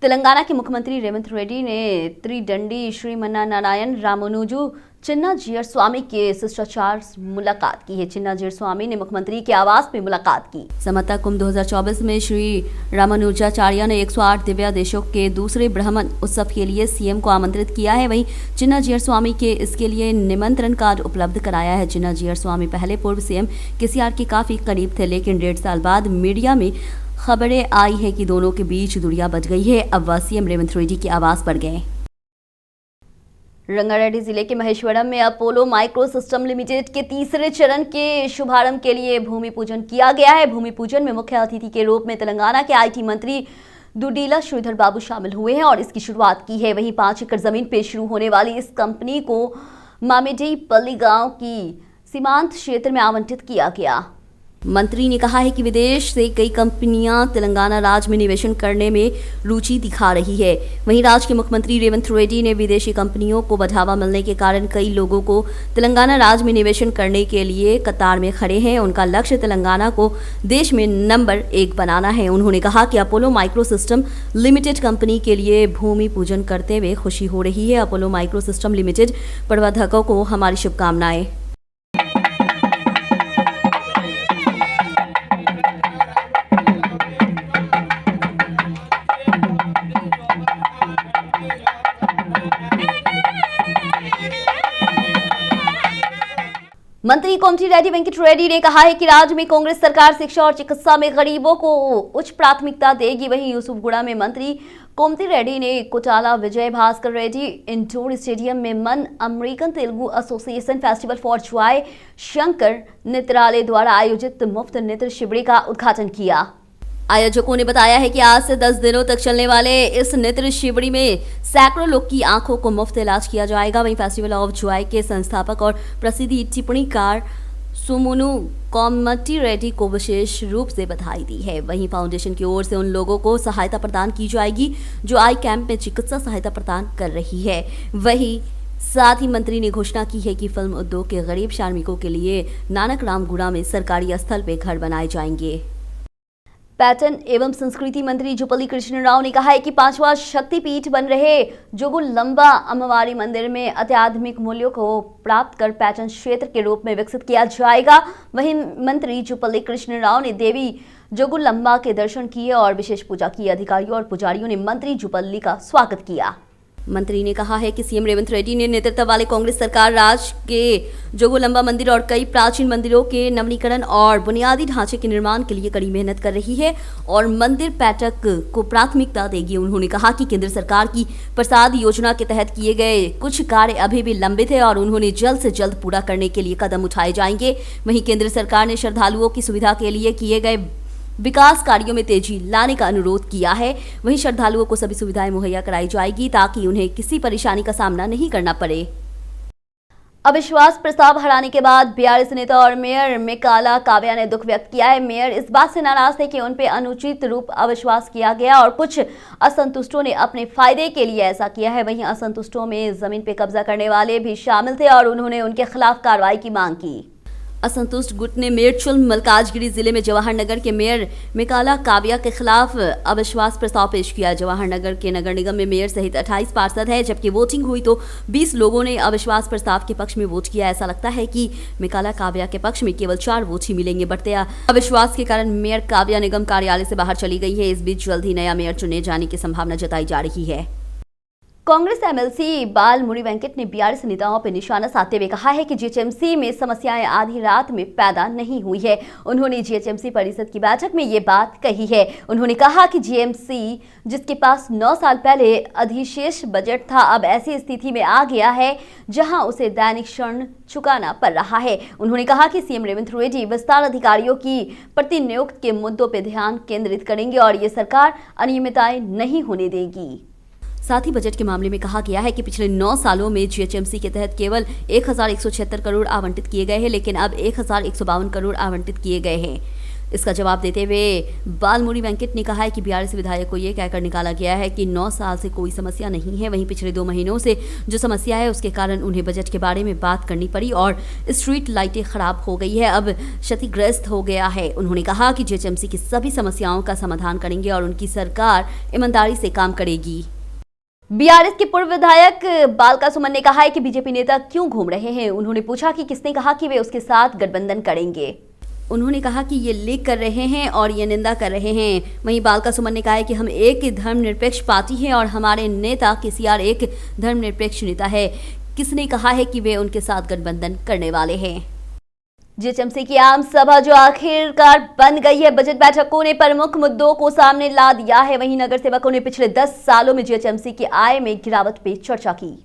तेलंगाना के मुख्यमंत्री रेवंत रेड्डी ने त्रिदंडी श्रीमन्नारायण रामानुजू चिन्ना जीयर स्वामी के शिष्टाचार मुलाकात की है। चिन्ना जीयर स्वामी ने मुख्यमंत्री के आवास में मुलाकात की। समता कुंभ 2024 में श्री रामानुजाचार्य ने 108 दिव्य देशों के दूसरे ब्राह्मण उत्सव के लिए सीएम को आमंत्रित किया है। वहीं चिन्ना जीयर स्वामी के इसके लिए निमंत्रण कार्ड उपलब्ध कराया है। चिन्ना जीयर स्वामी पहले पूर्व सीएम केसीआर के काफी करीब थे, लेकिन 1.5 साल बाद मीडिया में खबरें आई है कि दोनों के बीच दूरियां बढ़ गई है। अब वह सीएम रेवंत रेड्डी के आवास पर गए। रंगारेड्डी जिले के महेश्वरम में अपोलो माइक्रो सिस्टम लिमिटेड के तीसरे चरण के शुभारंभ के लिए भूमि पूजन किया गया है। भूमि पूजन में मुख्य अतिथि के रूप में तेलंगाना के आईटी मंत्री दुडीला श्रीधर बाबू शामिल हुए हैं और इसकी शुरुआत की है। वहीं 5 एकड़ जमीन पे शुरू होने वाली इस कंपनी को मामिडीपल्ली गांव की सीमांत क्षेत्र में आवंटित किया गया। मंत्री ने कहा है कि विदेश से कई कंपनियां तेलंगाना राज्य में निवेश करने में रुचि दिखा रही है। वहीं राज्य के मुख्यमंत्री रेवंत रेड्डी ने विदेशी कंपनियों को बढ़ावा मिलने के कारण कई लोगों को तेलंगाना राज्य में निवेश करने के लिए कतार में खड़े हैं। उनका लक्ष्य तेलंगाना को देश में नंबर 1 बनाना है। उन्होंने कहा कि Apollo micro system limited company के लिए भूमि पूजन करते हुए खुशी हो रही है। अपोलो माइक्रो सिस्टम लिमिटेड प्रबंधकों को हमारी शुभकामनाएं। मंत्री कोमटिरेड्डी वेंकट रेड्डी ने कहा है कि राज्य में कांग्रेस सरकार शिक्षा और चिकित्सा में गरीबों को उच्च प्राथमिकता देगी। वहीं यूसुफगुड़ा में मंत्री कोमटिरेड्डी ने कोटाला विजय भास्कर रेड्डी इंडोर स्टेडियम में Mana American Telugu association festival for joy Shankar Nethralaya द्वारा आयोजित मुफ्त नेत्र शिविर का उद्घाटन किया। आयोजकों ने बताया है कि आज से 10 दिनों तक चलने वाले इस नेत्र शिविर में सैकड़ों लोग की आंखों को मुफ्त इलाज किया जाएगा। वहीं फेस्टिवल ऑफ जॉय के संस्थापक और प्रसिद्ध टिप्पणीकार सुमुनु कोमटिरेड्डी को विशेष रूप से बधाई दी है। वहीं फाउंडेशन की ओर से उन लोगों को सहायता प्रदान की जाएगी जो आई कैंप में चिकित्सा सहायता प्रदान कर रही है। वहीं साथ ही मंत्री ने घोषणा की है कि फिल्म उद्योग के गरीब श्रमिकों के लिए नानक रामगुड़ा में सरकारी स्थल पे घर बनाए जाएंगे। पर्यटन एवं संस्कृति मंत्री जुपल्ली कृष्ण राव ने कहा है कि 5वां शक्तिपीठ बन रहे जोगुलंबा अम्मवारी मंदिर में अत्याधुनिक मूल्यों को प्राप्त कर पर्यटन क्षेत्र के रूप में विकसित किया जाएगा। वहीं मंत्री जुपल्ली कृष्ण राव ने देवी जोगुलंबा के दर्शन किए और विशेष पूजा की। अधिकारियों और पुजारियों ने मंत्री जुपल्ली का स्वागत किया। मंत्री ने कहा है कि सीएम रेवंत रेड्डी ने नेतृत्व वाले कांग्रेस सरकार राज्य के जोगुलंबा मंदिर और कई प्राचीन मंदिरों के नवीनीकरण और बुनियादी ढांचे के निर्माण के लिए कड़ी मेहनत कर रही है और मंदिर पर्यटक को प्राथमिकता देगी। उन्होंने कहा कि केंद्र सरकार की प्रसाद योजना के तहत किए गए कुछ कार्य अभी भी लंबित है और उन्होंने जल्द से जल्द पूरा करने के लिए कदम उठाए जाएंगे। वहीं केंद्र सरकार ने श्रद्धालुओं की सुविधा के लिए किए गए विकास कार्यों में तेजी लाने का अनुरोध किया है। वहीं श्रद्धालुओं को सभी सुविधाएं मुहैया कराई जाएगी ताकि उन्हें किसी परेशानी का सामना नहीं करना पड़े। अविश्वास प्रस्ताव हराने के बाद बीआरएस नेता और मेयर मेकाला काव्या ने दुख व्यक्त किया है। मेयर इस बात से नाराज थे कि उन पर अनुचित रूप अविश्वास किया गया और कुछ असंतुष्टों ने अपने फायदे के लिए ऐसा किया है। वहीं असंतुष्टों में जमीन पर कब्जा करने वाले भी शामिल थे और उन्होंने उनके खिलाफ कार्रवाई की मांग की। असंतुष्ट गुट ने मेरचुल मलकाजगिरी जिले में जवाहर नगर के मेयर मेकाला काव्या के खिलाफ अविश्वास प्रस्ताव पेश किया। जवाहर नगर के नगर निगम में मेयर सहित 28 पार्षद है, जबकि वोटिंग हुई तो 20 लोगों ने अविश्वास प्रस्ताव के पक्ष में वोट किया। ऐसा लगता है कि मेकाला काव्या के पक्ष में केवल 4 वोट ही मिलेंगे। बढ़ते अविश्वास के कारण मेयर काव्या निगम कार्यालय से बाहर चली गई है। इस बीच जल्द ही नया मेयर चुने जाने की संभावना जताई जा रही है। कांग्रेस एमएलसी बालमुरली वेंकट ने बीआरएस नेताओं पर निशाना साधते हुए कहा है कि जीएचएमसी में समस्याएं आधी रात में पैदा नहीं हुई है। उन्होंने जीएचएमसी परिषद की बैठक में ये बात कही है। उन्होंने कहा कि जीएमसी जिसके पास 9 साल पहले अधिशेष बजट था, अब ऐसी स्थिति में आ गया है जहां उसे दैनिक ऋण चुकाना पड़ रहा है। उन्होंने कहा कि सीएम रेवंत रेड्डी विस्तार अधिकारियों की प्रतिनियुक्ति के मुद्दों पर ध्यान केंद्रित करेंगे और ये सरकार अनियमितताएं नहीं होने देगी। साथ ही बजट के मामले में कहा गया है कि पिछले 9 सालों में जीएचएमसी के तहत केवल 1176 करोड़ आवंटित किए गए हैं, लेकिन अब 1152 करोड़ आवंटित किए गए हैं। इसका जवाब देते हुए बालमुरी वेंकट ने कहा है कि बीआरएस विधायक को ये कहकर निकाला गया है कि 9 साल से कोई समस्या नहीं है। वहीं पिछले 2 महीनों से जो समस्या है उसके कारण उन्हें बजट के बारे में बात करनी पड़ी और स्ट्रीट लाइटें खराब हो गई है, अब क्षतिग्रस्त हो गया है। उन्होंने कहा कि जीएचएमसी की सभी समस्याओं का समाधान करेंगे और उनकी सरकार ईमानदारी से काम करेगी। बीआरएस के पूर्व विधायक बालका सुमन ने कहा है कि बीजेपी नेता क्यों घूम रहे हैं। उन्होंने पूछा कि किसने कहा कि वे उसके साथ गठबंधन करेंगे। उन्होंने कहा कि ये लीक कर रहे हैं और ये निंदा कर रहे हैं। वहीं बालका सुमन ने कहा है कि हम एक धर्मनिरपेक्ष पार्टी हैं और हमारे नेता केसीआर एक धर्मनिरपेक्ष नेता है। किसने कहा है कि वे उनके साथ गठबंधन करने वाले हैं। जीएचएमसी की आम सभा जो आखिरकार बन गई है, बजट बैठकों ने प्रमुख मुद्दों को सामने ला दिया है। वहीं नगर सेवकों ने पिछले 10 सालों में जीएचएमसी की आय में गिरावट पे चर्चा की।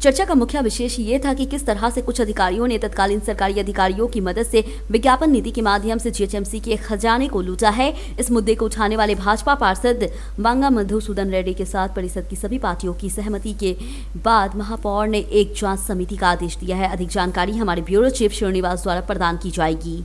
चर्चा का मुख्य विशेष ये था कि किस तरह से कुछ अधिकारियों ने तत्कालीन सरकारी अधिकारियों की मदद से विज्ञापन नीति के माध्यम से जीएचएमसी के खजाने को लूटा है। इस मुद्दे को उठाने वाले भाजपा पार्षद बांगा मधुसूदन रेड्डी के साथ परिषद की सभी पार्टियों की सहमति के बाद महापौर ने एक जांच समिति का आदेश दिया है। अधिक जानकारी हमारे ब्यूरो चीफ श्रीनिवास द्वारा प्रदान की जाएगी।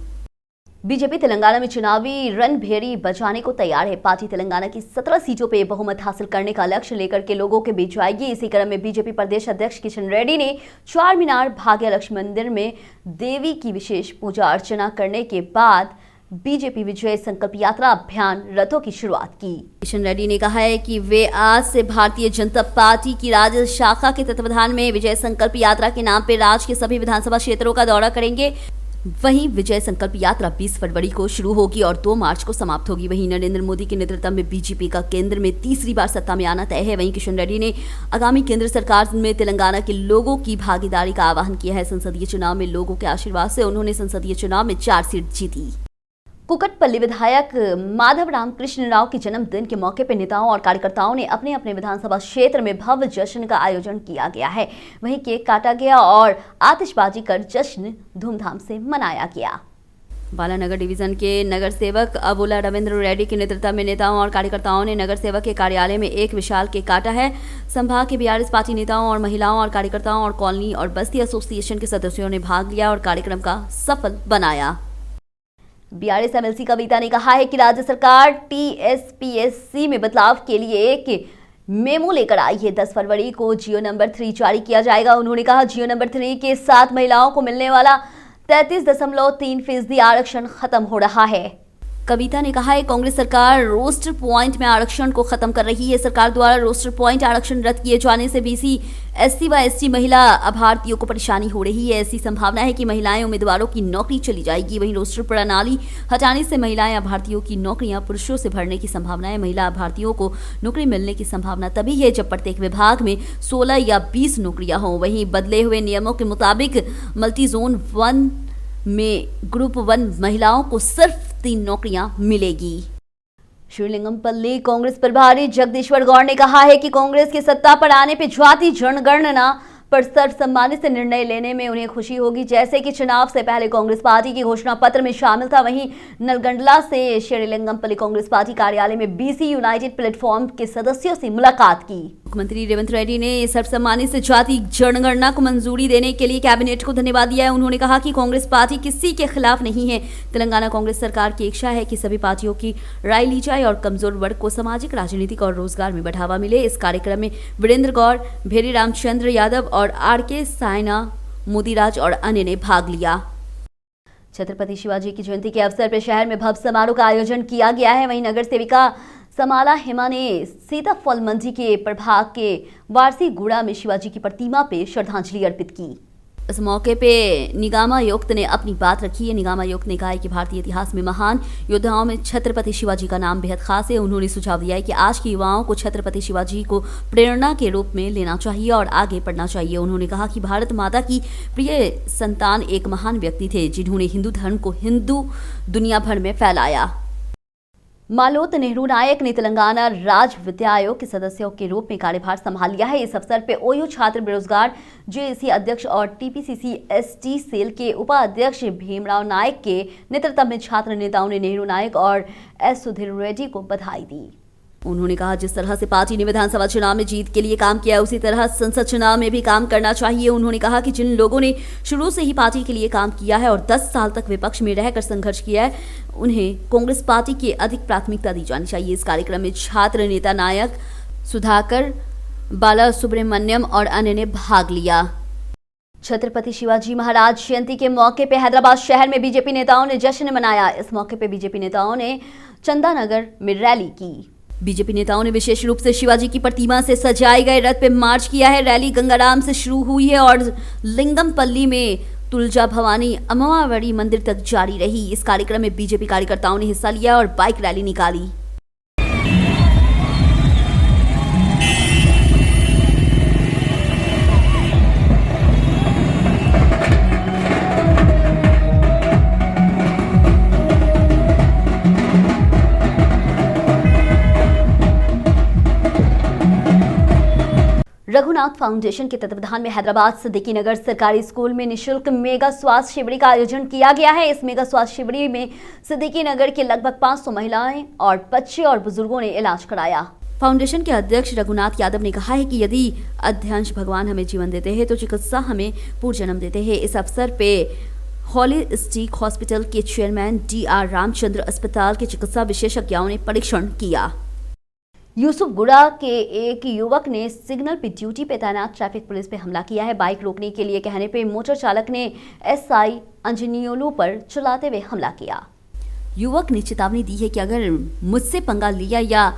बीजेपी तेलंगाना में चुनावी रणभेरी बजाने को तैयार है। पार्टी तेलंगाना की 17 सीटों पर बहुमत हासिल करने का लक्ष्य लेकर के लोगों के बीच आएगी। इसी क्रम में बीजेपी प्रदेश अध्यक्ष किशन रेड्डी ने चार मीनार भाग्यलक्ष्मी मंदिर में देवी की विशेष पूजा अर्चना करने के बाद बीजेपी विजय संकल्प यात्रा अभियान रथों की शुरुआत की। किशन रेड्डी ने कहा है कि वे आज से भारतीय जनता पार्टी की राज्य शाखा के तत्वाधान में विजय संकल्प यात्रा के नाम पर राज्य के सभी विधानसभा क्षेत्रों का दौरा करेंगे। वहीं विजय संकल्प यात्रा 20 फरवरी को शुरू होगी और 2 मार्च को समाप्त होगी। वहीं नरेंद्र मोदी के नेतृत्व में बीजेपी का केंद्र में तीसरी बार सत्ता में आना तय है। वहीं किशन रेड्डी ने आगामी केंद्र सरकार में तेलंगाना के लोगों की भागीदारी का आह्वान किया है। संसदीय चुनाव में लोगों के आशीर्वाद से उन्होंने संसदीय चुनाव में 4 सीट जीती। कुकटपल्ली विधायक माधव रामकृष्ण राव के जन्मदिन के मौके पर नेताओं और कार्यकर्ताओं ने अपने अपने विधानसभा क्षेत्र में भव्य जश्न का आयोजन किया गया है। वहीं केक काटा गया और आतिशबाजी कर जश्न धूमधाम से मनाया गया। बालानगर डिवीजन के नगर सेवक अबुला रविंद्र रेड्डी के नेतृत्व में नेताओं और कार्यकर्ताओं ने नगर सेवक के कार्यालय में एक विशाल केक काटा है। संभाग के बीआरएस पार्टी नेताओं और महिलाओं और कार्यकर्ताओं और कॉलोनी और बस्ती एसोसिएशन के सदस्यों ने भाग लिया और कार्यक्रम का सफल बनाया। बीआरएस एमएलसी कविता ने कहा है कि राज्य सरकार टीएसपीएससी में बदलाव के लिए एक मेमो लेकर आई है। 10 फरवरी को जियो नंबर 3 जारी किया जाएगा। उन्होंने कहा जियो नंबर 3 के साथ महिलाओं को मिलने वाला 33.3% आरक्षण खत्म हो रहा है। कविता ने कहा है कांग्रेस सरकार रोस्टर पॉइंट में आरक्षण को खत्म कर रही है। सरकार द्वारा रोस्टर पॉइंट आरक्षण रद्द किए जाने से बीसी एससी व एसटी महिला अभ्यर्थियों को परेशानी हो रही है। ऐसी संभावना है कि महिलाएं उम्मीदवारों की नौकरी चली जाएगी। वहीं रोस्टर प्रणाली हटाने से महिलाएं अभ्यर्थियों की नौकरियां पुरुषों से भरने की संभावना है। महिला अभ्यर्थियों को नौकरी मिलने की संभावना तभी है जब प्रत्येक विभाग में 16 या 20 नौकरियां हों। वहीं बदले हुए नियमों के मुताबिक मल्टी जोन 1 में ग्रुप 1 महिलाओं को सिर्फ 3 नौकरियां मिलेगी। श्रीलिंगमपल्ली कांग्रेस प्रभारी जगदीश्वर गौड़ ने कहा है कि कांग्रेस की सत्ता पर आने पर जाति जनगणना पर सर्वसम्मति से निर्णय लेने में उन्हें खुशी होगी। जैसे कि चुनाव से पहले कांग्रेस पार्टी की घोषणा पत्र में शामिल था। वहीं नलगंडला से श्रीलिंगमपल्ली कांग्रेस पार्टी कार्यालय में बीसी यूनाइटेड प्लेटफॉर्म के सदस्यों से मुलाकात की। मुख्यमंत्री रेवंत रेड्डी ने सर्वसम्मति से जाति जनगणना को मंजूरी देने के लिए कैबिनेट को धन्यवाद दिया है। उन्होंने कहा कि कांग्रेस पार्टी किसी के खिलाफ नहीं है। तेलंगाना कांग्रेस सरकार की इच्छा है कि सभी पार्टियों की राय ली जाए और कमजोर वर्ग को सामाजिक, राजनीतिक और रोजगार में बढ़ावा मिले। इस कार्यक्रम में वीरेंद्र गौड़, भेरी रामचंद्र यादव और आरके सायना, मोदीराज और अन्य ने भाग लिया। छत्रपति शिवाजी की जयंती के अवसर पर शहर में भव्य समारोह का आयोजन किया गया है। वहीं नगर सेविका समाला हेमा ने सीताफल मंडी के प्रभाग के वारसीगुड़ा में शिवाजी की प्रतिमा पे श्रद्धांजलि अर्पित की। इस मौके पे निगमायुक्त ने अपनी बात रखी है। निगमायुक्त ने कहा है कि भारतीय इतिहास में महान योद्धाओं में छत्रपति शिवाजी का नाम बेहद खास है। उन्होंने सुझाव दिया है कि आज के युवाओं को छत्रपति शिवाजी को प्रेरणा के रूप में लेना चाहिए और आगे बढ़ना चाहिए। उन्होंने कहा कि भारत माता की प्रिय संतान एक महान व्यक्ति थे जिन्होंने हिंदू धर्म को हिंदू दुनिया भर में फैलाया। मालोत नेहरू नायक ने तेलंगाना राज्य विद्या आयोग के सदस्यों के रूप में कार्यभार संभाल लिया है। इस अवसर पर ओयो छात्र बेरोजगार जेएसी अध्यक्ष और टीपीसीसी एसटी सेल के उपाध्यक्ष भीमराव नायक के नेतृत्व में छात्र नेताओं ने नेहरू नायक और एस सुधीर रेड्डी को बधाई दी। उन्होंने कहा, जिस तरह से पार्टी ने विधानसभा चुनाव में जीत के लिए काम किया, उसी तरह संसद चुनाव में भी काम करना चाहिए। उन्होंने कहा कि जिन लोगों ने शुरू से ही पार्टी के लिए काम किया है और 10 साल तक विपक्ष में रहकर संघर्ष किया है, उन्हें कांग्रेस पार्टी की अधिक प्राथमिकता दी जानी चाहिए। इस कार्यक्रम में छात्र नेता नायक सुधाकर, बाला सुब्रमण्यम और अन्य ने भाग लिया। छत्रपति शिवाजी महाराज जयंती के मौके पे हैदराबाद शहर में बीजेपी नेताओं ने जश्न मनाया। इस मौके पे बीजेपी नेताओं ने चंदानगर में रैली की। बीजेपी नेताओं ने विशेष रूप से शिवाजी की प्रतिमा से सजाए गए रथ पे मार्च किया है। रैली गंगाराम से शुरू हुई है और लिंगमपल्ली में तुलजा भवानी अम्मावड़ी मंदिर तक जारी रही। इस कार्यक्रम में बीजेपी कार्यकर्ताओं ने हिस्सा लिया और बाइक रैली निकाली। रघुनाथ फाउंडेशन के तत्वाधान में हैदराबाद सिद्दीकी नगर सरकारी स्कूल में निःशुल्क मेगा स्वास्थ्य शिविर का आयोजन किया गया है। इस मेगा स्वास्थ्य शिविर में सिद्दीकी नगर के लगभग 500 महिलाएं और बच्चे और बुजुर्गों ने इलाज कराया। फाउंडेशन के अध्यक्ष रघुनाथ यादव ने कहा है कि यदि अध्यंश भगवान हमें जीवन देते हैं तो चिकित्सा हमें पुनर्जन्म देते हैं। इस अवसर पे हॉलिस्टिक हॉस्पिटल के चेयरमैन DR रामचंद्र, अस्पताल के चिकित्सा विशेषज्ञों ने परीक्षण किया। यूसुफगुड़ा के एक युवक ने सिग्नल पे ड्यूटी पे तैनात ट्रैफिक पुलिस पे हमला किया है। बाइक रोकने के लिए कहने पे मोटर चालक ने SI अंजनियोलू पर चलाते हुए हमला किया। युवक ने चेतावनी दी है कि अगर मुझसे पंगा लिया या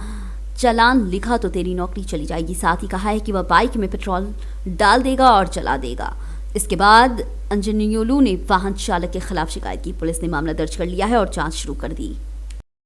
चालान लिखा तो तेरी नौकरी चली जाएगी। साथ ही कहा है कि वह बाइक में पेट्रोल डाल देगा और जला देगा। इसके बाद अंजनियोलू ने वाहन चालक के खिलाफ शिकायत की। पुलिस ने मामला दर्ज कर लिया है और जांच शुरू कर दी।